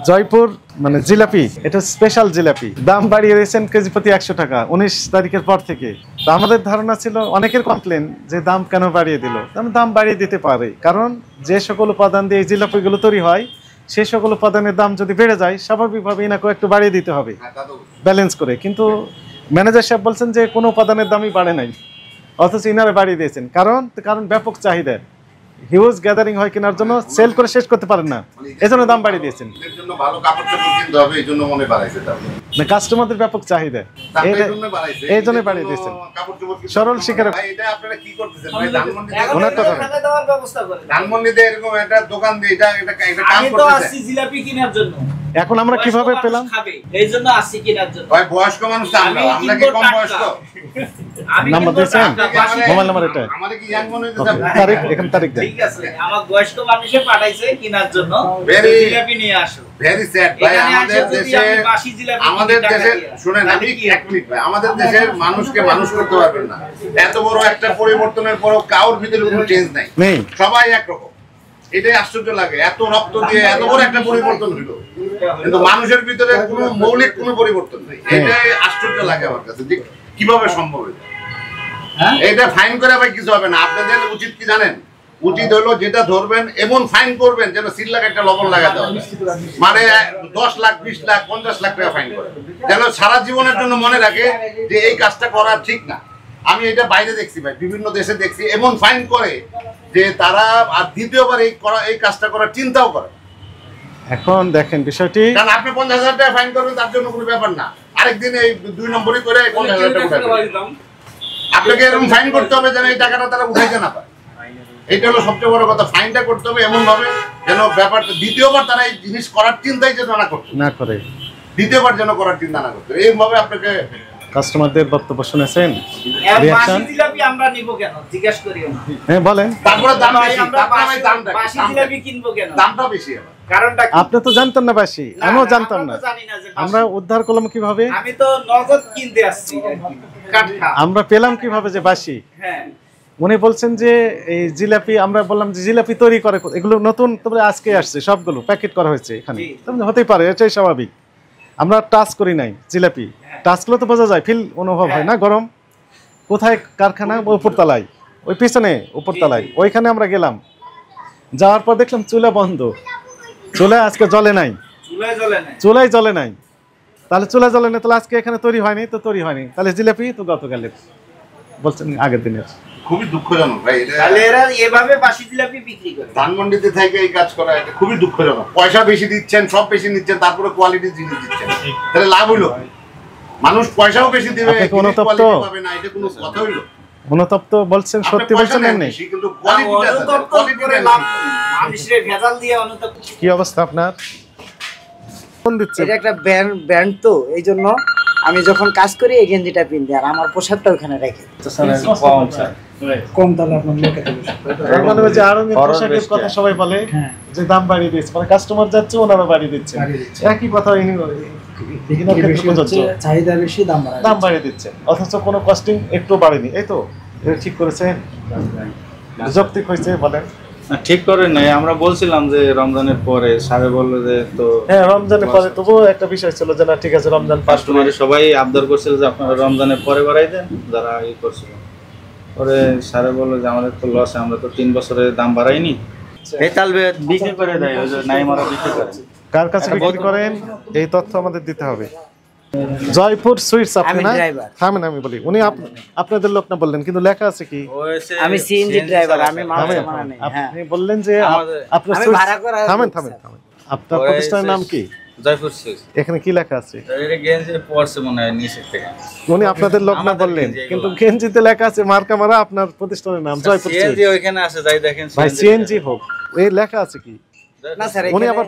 জয়পুর মানে জিলাপি, এটা স্পেশাল জিলাপি, দাম বাড়িয়ে দিয়েছেন কেজি প্রতি 100 টাকা 19 তারিখের পর থেকে। তো আমাদের ধারণা ছিল, অনেকের কমপ্লেন যে দাম কেন বাড়িয়ে দিল। দাম বাড়িয়ে দিতে পারে, কারণ যে সকল উপাদান দিয়ে এই জিলাপিগুলো তৈরি হয় সেই সকল উপাদানের দাম যদি বেড়ে যায় স্বাভাবিকভাবে এনাকে একটু বাড়িয়ে দিতে হবে ব্যালেন্স করে। কিন্তু ম্যানেজার সাহেব বলছেন যে কোনো উপাদানের দামই বাড়ে নাই, অথচ ইনারা বাড়িয়ে দিয়েছেন। কারণ ব্যাপক চাহিদা, হিউজ গ্যাদারিং হয় কেনার জন্য, সেল করে শেষ করতে পারেন না, এজন্য দাম বাড়িয়ে দিয়েছেন। কাস্টমারদের ব্যাপক চাহিদা, এই জন্য বাড়িয়ে দিয়েছেন। সরল শিকার এখন আমরা কিভাবে পেলাম? বয়স্ক মানুষ নাম্বার দিয়েছেন, মোবাইল নাম্বার এটা তারিখ, এখানে তারিখ দেন। ঠিক আছে, আমার বয়স্ক মানুষে পাঠাইছে কেনার জন্য জিলাপি নিয়ে আসো। ভেরি স্যাড ভাই, আমাদের দেশে শুনেন, আমি এক মিনিট ভাই, আমাদের দেশের মানুষকে মানুষ করতে পারবেন না। এত বড় একটা পরিবর্তনের পরও কারোর ভিতরে কোনো চেঞ্জ নাই, সবাই একরকম। এটাই আশ্চর্য লাগে, এত রক্ত দিয়ে এত বড় একটা পরিবর্তন হইলো, কিন্তু মানুষের ভিতরে কোনো মৌলিক কোনো পরিবর্তন নেই। এটাই আশ্চর্য লাগে আমার কাছে, যে কিভাবে সম্ভব এটা। এটা ফাইন করে ভাই কিছু হবে না। আপনাদের উচিত কি জানেন? উচিত হলো যেটা ধরবেন এমন ফাইন করবেন যেন 3 লাখ একটা লবণ লাগাতে হবে, মানে 10 লাখ 20 লাখ 50 লাখ টাকা ফাইন করে, যেন সারা জীবনের জন্য মনে রাখে যে এই কাজটা করা ঠিক না। আমি এটা বাইরে দেখছি ভাই, বিভিন্ন দেশে দেখছি, এমন ফাইন করে যে তারা আর দ্বিতীয়বার এই কাজটা করার চিন্তাও করে। এখন দেখেন বিষয়টি, কারণ আপনি 50,000 টাকা ফাইন করবেন তার জন্য কোনো ব্যাপার না, আরেকদিন এই 2 নম্বরই করে 50,000 টাকা আপনাকে এরকম ফাইন করতে হবে যেন এই টাকাটা তারা উঠাইতে না পারে। এটা হলো সবচেয়ে বড় কথা, ফাইনটা করতে হবে এমন ভাবে যেন ব্যাপারটা দ্বিতীয়বার তারা এই জিনিস করার চিন্তাই যেন না করে, দ্বিতীয়বার যেন করার চিন্তা না করতে। এইভাবে আপনাকে কাস্টমারদের বক্তব্য শুনেছেন, বাসি জিলাপি আমরা নিব কেন জিজ্ঞেস করিও না। হ্যাঁ বলেন, তারপরে দাম বেশি, তারপরে দামটা বাসি জিলাপি কিনবো কেন? দামটা বেশি হবে, কারণটা কি? আপনি তো জানতেন না বাসি, আমিও জানতাম না। আমরা উদ্ধার করলাম কিভাবে? আমি তো নগদ কিনতে আসছি, আমরা পেলাম কিভাবে যে বাসি? হ্যাঁ, উনি বলছেন যে এই জিলাপি, আমরা বললাম যে জিলাপি তৈরি করে, এগুলো নতুন, তবে আজকে আসছে, সবগুলো প্যাকেট করা হয়েছে এখানে, হতেই পারে, এটাই স্বাভাবিক। আমরা টাচ করি নাই জিলাপি, টাচ করলে তো বোঝা যায়, ফিল অনুভব হয় না। গরম কোথায় কারখানা? উপরতলায়, ওই পিছনে উপরতলায়, ওইখানে আমরা গেলাম, যাওয়ার পর দেখলাম চুলা বন্ধ, চুলা আজকে জ্বলে নাই, চুলাই জ্বলে নাই। তাহলে চুলা জ্বলে না, তাহলে আজকে এখানে তৈরি হয়নি, তো তৈরি হয়নি, তাহলে জিলাপি তো গতকালের বলছেন, আগের দিনের। খুবই দুঃখজনক ভাই, তাহলে এরা এভাবে বাসি জিলাপি বিক্রি করে ধানমন্ডিতে থেকে এই কাজ করা, এটা খুবই দুঃখজনক। পয়সা বেশি দিচ্ছেন, সব বেশি নিচ্ছেন, তারপরে কোয়ালিটির জিনিস দিচ্ছেন, তাহলে লাভ হইলো? মানুষ পয়সাও বেশি দিবে, কোয়ালিটি পাবে না, এটা কোনো কথা হইলো? অনুতপ্ত বলছেন, সত্যি বলছেন এমনি, কিন্তু কোয়ালিটিটা লাভ মানুষের ভেজাল দিয়ে অনুতপ্ত। কি অবস্থা আপনার? কোন দিচ্ছে? এটা একটা ব্র্যান্ড, তো এই জন্য আমি যখন কাজ করি এই গেঞ্জিটা পিন্দি, আর আমার পোশাকটা ওখানে রেখে। কম দামে আপনার লোকে মানে যে আরো পোশাকের কথা সবাই বলে যে দাম বাড়িয়ে দিচ্ছে, মানে কাস্টমার যাচ্ছে ওনারা বাড়িয়ে দিচ্ছে, একই কথা। চাহিদা বেশি, দাম বাড়িয়ে দিচ্ছে, অথচ কোনো কস্টিং একটু বাড়েনি। এই তো ঠিক করেছেন, যৌক্তিক হয়েছে বলেন? ঠিক করে নাই, আমরা বলছিলাম যে রমজানের পরে, সাহেব বললো যে তো হ্যাঁ রমজানের পরে, তবুও একটা বিষয় ছিল যে না ঠিক আছে রমজান পাস করে, সবাই আবদার করছিল যে আপনারা রমজানের পরে বাড়াই দেন, যারা ই করছিল। পরে সাহেব বললো যে আমাদের তো লস, আমরা তো 3 বছরের দাম বাড়াইনি, এই তালবে বিক্রি করে দেয়, ওই যে নাইমারা বিক্রি করে। কার কাছে বিক্রি করেন এই তথ্য আমাদের দিতে হবে। জয়পুর সুইটস, আপনি না? থামেন, আমি বলি, উনি আপনাদের লোক না বললেন, কিন্তু লেখা আছে কি আমি সিএনজি ড্রাইভার, আমি মাল সামানা নেই। আপনি বললেন যে আপনার থামেন, আপনার প্রতিষ্ঠানের নাম কি? জয়পুর সুইটস। এখানে কি লেখা আছে? এটা গেঞ্জি পড়ছে মনে হয় নিচে থেকে। উনি আপনাদের লোক না বললেন, কিন্তু গেঞ্জিতে লেখা আছে মার্কা মারা আপনার প্রতিষ্ঠানের নাম জয়পুর সুইটস। সিএনজি ওইখানে আছে, যাই দেখেন ভাই, সিএনজি হোক, এই লেখা আছে কি? না স্যার, উনি আবার